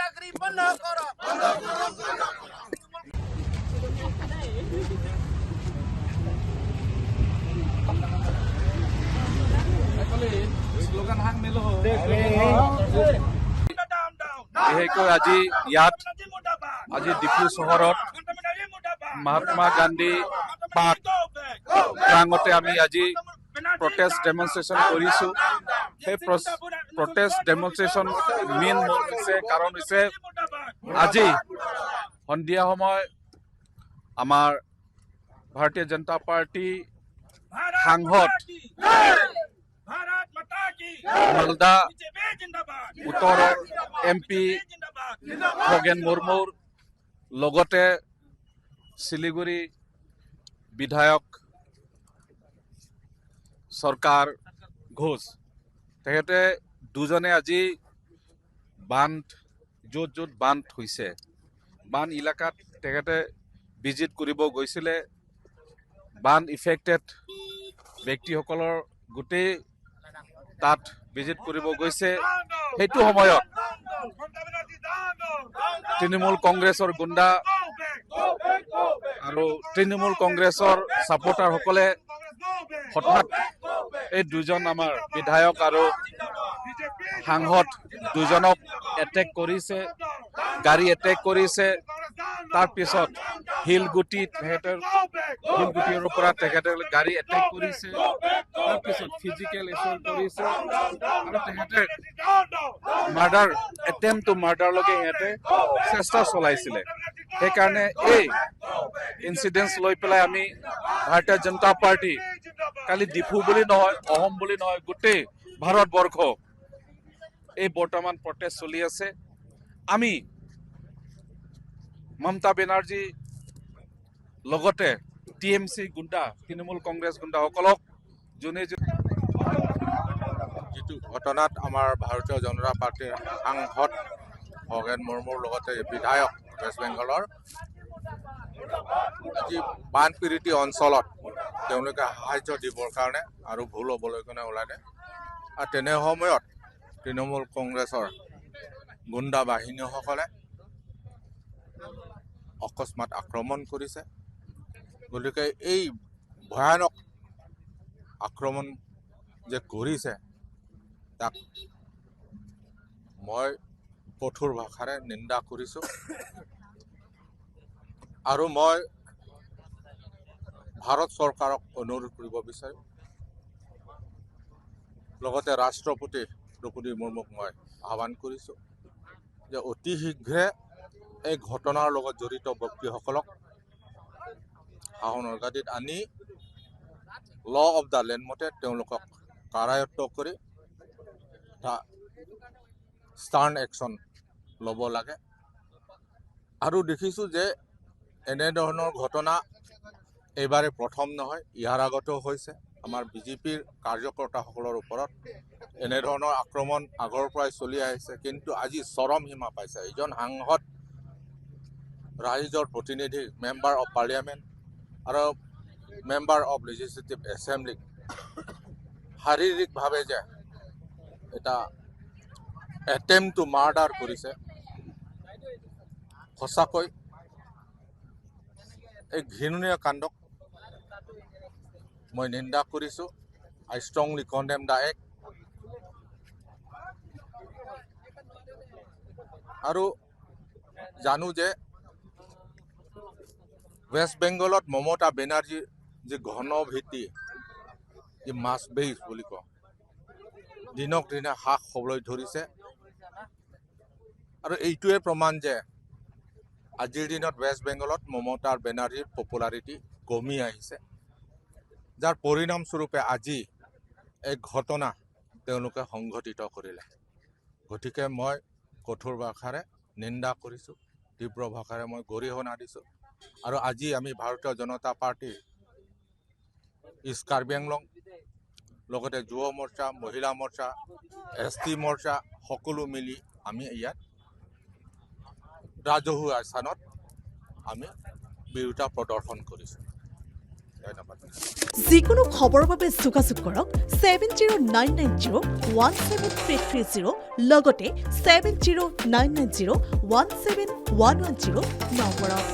গুন্ডাগিৰি বন্ধ কৰো বিশেষকৈ আজি ডিফু চহৰত মহাত্মা গান্ধী পাৰ্ক প্ৰাংগতে আমি আজি প্ৰটেষ্ট ডেমনষ্ট্ৰেশ্যন কৰিছোঁ। সেই প্ৰটেষ্ট ডেমনষ্ট্ৰেশ্যন মেইন কাৰণ হৈছে আজি সন্ধিয়া সময় আমাৰ ভাৰতীয় জনতা পাৰ্টি সাংসদ মালদা উত্তৰৰ MP খগেন মুৰ্মুৰ লগতে শিলিগুৰি বিধায়ক চৰকাৰ ঘোষ তেখেতে দুজনে আজি বান্ধ য'ত বান্ধ হৈছে বান এলেকাত তেখেতে ভিজিট কৰিব গৈছিলে। বান ইফেক্টেড ব্যক্তিসকলৰ গোটেই তাত ভিজিট কৰিব গৈছে। সেইটো সময়ত তৃণমূল কংগ্ৰেছৰ গুণ্ডা আৰু তৃণমূল কংগ্ৰেছৰ ছাপোৰ্টাৰসকলে হঠাৎ এই দুজন আমাৰ বিধায়ক আৰু সাংসদ দুজনক এটেক কৰিছে, গাড়ী এটেক কৰিছে। তাৰপিছত শিলগুটিৰ পৰা তেখেতে গাড়ী এটেক কৰিছে, তাৰপিছত ফিজিকেল এছল্ট কৰিছে আৰু তেখেতে মাৰ্ডাৰ এটেম্প টু মাৰ্ডাৰলৈকে সিহঁতে চেষ্টা চলাইছিলে। সেইকাৰণে এই ইনচিডেন্টছ লৈ পেলাই আমি ভাৰতীয় জনতা পাৰ্টি কালি ডিফু বুলি নহয়, অসম বুলি নহয়, গোটেই ভাৰতবৰ্ষ এই বৰ্তমান প্ৰটেষ্ট চলি আছে। আমি মমতা বেনাৰ্জী লগতে TMC গুণ্ডা তৃণমূল কংগ্ৰেছ গুণ্ডাসকলক যিটো ঘটনাত আমাৰ ভাৰতীয় জনতা পাৰ্টিৰ সাংসদ খগেন মুৰ্মুৰ লগতে বিধায়ক ৱেষ্ট বেংগলৰ আজি বানপীড়িত অঞ্চলত তেওঁলোকে সাহায্য দিবৰ কাৰণে আৰু ভুল হ'বলৈ কাৰণে ওলালে। আৰু তেনে সময়ত তৃণমূল কংগ্ৰেছৰ গুণ্ডা বাহিনীসকলে অকস্মাত আক্ৰমণ কৰিছে। গতিকে এই ভয়ানক আক্ৰমণ যে কৰিছে তাক মই কঠোৰ ভাষাৰে নিন্দা কৰিছোঁ আৰু মই ভাৰত চৰকাৰক অনুৰোধ কৰিব বিচাৰোঁ, লগতে ৰাষ্ট্ৰপতি দ্ৰৌপদী মুৰ্মুক মই আহ্বান কৰিছোঁ যে অতি শীঘ্ৰে এই ঘটনাৰ লগত জড়িত ব্যক্তিসকলক শাসনৰ গাদীত আনি ল অফ দ্য লেণ্ড মতে তেওঁলোকক কাৰায়ত্ব কৰি ষ্টাৰ্ণ একশ্যন ল'ব লাগে। আৰু দেখিছোঁ যে এনেধৰণৰ ঘটনা এইবাৰে প্ৰথম নহয়, ইয়াৰ আগতেও হৈছে। আমাৰ BJPৰ কাৰ্যকৰ্তাসকলৰ ওপৰত এনেধৰণৰ আক্ৰমণ আগৰ পৰাই চলি আহিছে, কিন্তু আজি চৰম সীমা পাইছে। এজন সাংসদ, ৰাইজৰ প্ৰতিনিধি, মেম্বাৰ অফ পাৰ্লিয়ামেণ্ট আৰু মেম্বাৰ অফ লেজিছলেটিভ এছেম্বলিক শাৰীৰিকভাৱে যে এটা এটেম্প টু মাৰ্ডাৰ কৰিছে, সঁচাকৈ এই ঘৃণনীয় কাণ্ডক মই নিন্দা কৰিছোঁ। আই ষ্ট্ৰংলি কণ্ডেম দ্য এক্ট। আৰু জানো যে ৱেষ্ট বেংগলত মমতা বেনাৰ্জীৰ যি ঘন ভীতি, যি মাছ বেইজ বুলি কওঁ, দিনক দিনে হ্ৰাস হ'বলৈ ধৰিছে। আৰু এইটোৱে প্ৰমাণ যে আজিৰ দিনত ৱেষ্ট বেংগলত মমতা বেনাৰ্জীৰ পপুলাৰিটি কমি আহিছে, যাৰ পৰিণামস্বৰূপে আজি এই ঘটনা তেওঁলোকে সংঘটিত কৰিলে। গতিকে মই কঠোৰ ভাষাৰে নিন্দা কৰিছোঁ, তীব্ৰ ভাষাৰে মই গৰিহণা দিছোঁ। আৰু আজি আমি ভাৰতীয় জনতা পাৰ্টি ইষ্ট কাৰ্বি আংলং লগতে যুৱ মৰ্চা, মহিলা মৰ্চা, ST মৰ্চা সকলো মিলি আমি ইয়াত ৰাজহুৱা স্থানত আমি বিৰোধিতা প্ৰদৰ্শন কৰিছোঁ। ধন্যবাদ। যিকোনো খবৰৰ বাবে যোগাযোগ কৰক 7099017330 লগতে 7099017110 নম্বৰত।